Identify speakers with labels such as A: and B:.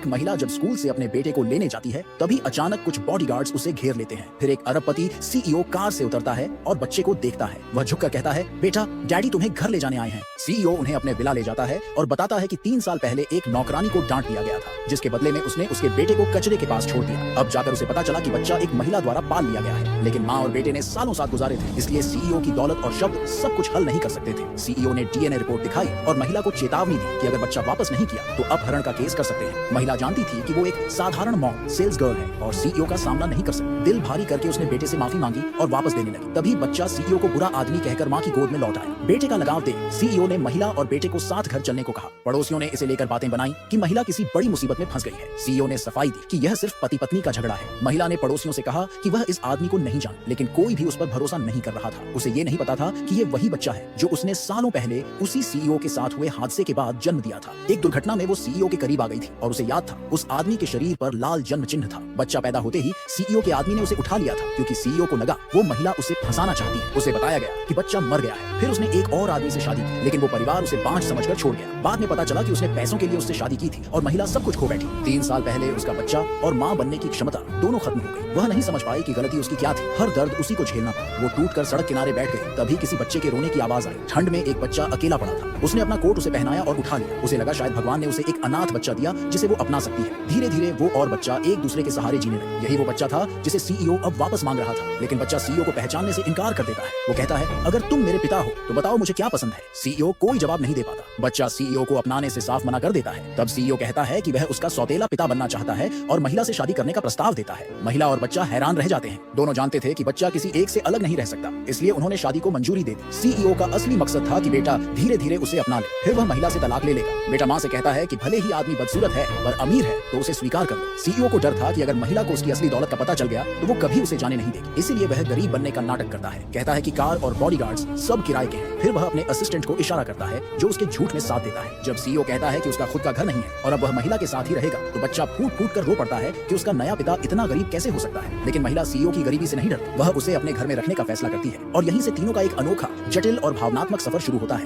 A: एक महिला जब स्कूल से अपने बेटे को लेने जाती है तभी अचानक कुछ बॉडीगार्ड्स उसे घेर लेते हैं। फिर एक अरबपति सीईओ कार से उतरता है और बच्चे को देखता है। वह झुककर कहता है, बेटा डैडी तुम्हें घर ले जाने आए हैं। सीईओ उन्हें अपने विला ले जाता है और बताता है कि 3 साल पहले एक नौकरानी को डांट दिया गया था, जिसके बदले में उसने उसके बेटे को कचरे के पास छोड़ दिया। अब जाकर उसे पता चला कि बच्चा एक महिला द्वारा पाल लिया गया है, लेकिन माँ और बेटे ने सालों साथ गुजारे थे, इसलिए सीईओ की दौलत और शब्द सब कुछ हल नहीं कर सकते थे। सीईओ ने डीएनए रिपोर्ट दिखाई और महिला को चेतावनी दी कि अगर बच्चा वापस नहीं किया तो अपहरण का केस कर सकते हैं। महिला जानती थी कि वो एक साधारण मॉम सेल्स गर्ल है और सीईओ का सामना नहीं कर सकती। दिल भारी करके उसने बेटे से माफी मांगी और वापस देने लगी। तभी बच्चा सीईओ को बुरा आदमी कहकर माँ की गोद में लौट आया। बेटे का लगाव देख सीईओ ने महिला और बेटे को साथ घर चलने को कहा। पड़ोसियों ने इसे लेकर बातें बनाई कि महिला किसी बड़ी मुसीबत में फंस गई है। सीईओ ने सफाई दी कि यह सिर्फ पति पत्नी का झगड़ा है। महिला ने पड़ोसियों से कहा कि वह इस आदमी को नहीं जानती, लेकिन कोई भी उस पर भरोसा नहीं कर रहा था। उसे ये नहीं पता था कि ये वही बच्चा है जो उसने सालों पहले उसी सीईओ के साथ हुए हादसे के बाद जन्म दिया था। एक दुर्घटना में वो सीईओ के करीब आ गई थी और उसे याद था उस आदमी के शरीर पर लाल जन्म चिन्ह था। बच्चा पैदा होते ही सीईओ के आदमी ने उसे उठा लिया था क्योंकि सीईओ को लगा वो महिला उसे फंसाना चाहती है। उसे बताया गया कि बच्चा मर गया है। फिर उसने एक और आदमी से शादी की, लेकिन वो परिवार उसे बांझ समझकर छोड़ गया। बाद में पता चला कि उसने पैसों के लिए उससे शादी की थी और महिला सब कुछ खो बैठी। 3 साल पहले उसका बच्चा और माँ बनने की क्षमता दोनों खत्म हो गई। वह नहीं समझ पाई कि गलती उसकी क्या थी। हर दर्द उसी को झेलना पड़ा। वो टूटकर सड़क किनारे बैठ गई। तभी किसी बच्चे के रोने की आवाज आई। ठंड में एक बच्चा अकेला पड़ा था। उसने अपना कोट उसे पहनाया और उठा लिया। उसे लगा शायद भगवान ने उसे एक अनाथ बच्चा दिया जिसे वो अपना सकती है। धीरे धीरे वो और बच्चा एक दूसरे के सहारे जीने लगे। यही वो बच्चा था जिसे सीईओ अब वापस मांग रहा था, लेकिन बच्चा सीईओ को पहचानने से इनकार कर देता है। वो कहता है, अगर तुम मेरे पिता हो तो बताओ मुझे क्या पसंद है। सीईओ कोई जवाब नहीं दे पाता। बच्चा सीईओ को अपनाने से साफ मना कर देता है। तब सीईओ कहता है कि वह उसका सौतेला पिता बनना चाहता है और महिला से शादी करने का प्रस्ताव देता है। महिला और बच्चा हैरान रह जाते हैं। दोनों जानते थे कि बच्चा किसी एक से अलग नहीं रह सकता, इसलिए उन्होंने शादी को मंजूरी दे दी। सीईओ का असली मकसद था कि बेटा धीरे धीरे उसे अपना ले, फिर वह महिला से तलाक ले लेगा। बेटा माँ से कहता है कि भले ही आदमी बदसूरत है पर अमीर है तो उसे स्वीकार कर लो। सीईओ को डर था कि अगर महिला को उसकी असली दौलत का पता चल गया तो वो कभी उसे जाने नहीं देगी, इसीलिए वह गरीब बनने का नाटक करता है। कहता है कि कार और बॉडीगार्ड्स सब किराए के हैं। फिर वह अपने असिस्टेंट को इशारा करता है जो उसके झूठ में साथ देता है। जब सीईओ कहता है कि उसका खुद का घर नहीं है और अब वह महिला के साथ ही रहेगा तो बच्चा फूट फूट कर रो पड़ता है कि उसका नया पिता इतना गरीब कैसे हो सकता है। लेकिन महिला सीईओ की गरीबी से नहीं डरती। वह उसे अपने घर में रखने का फैसला करती है और यहीं से तीनों का एक अनोखा, जटिल और भावनात्मक सफर शुरू होता है।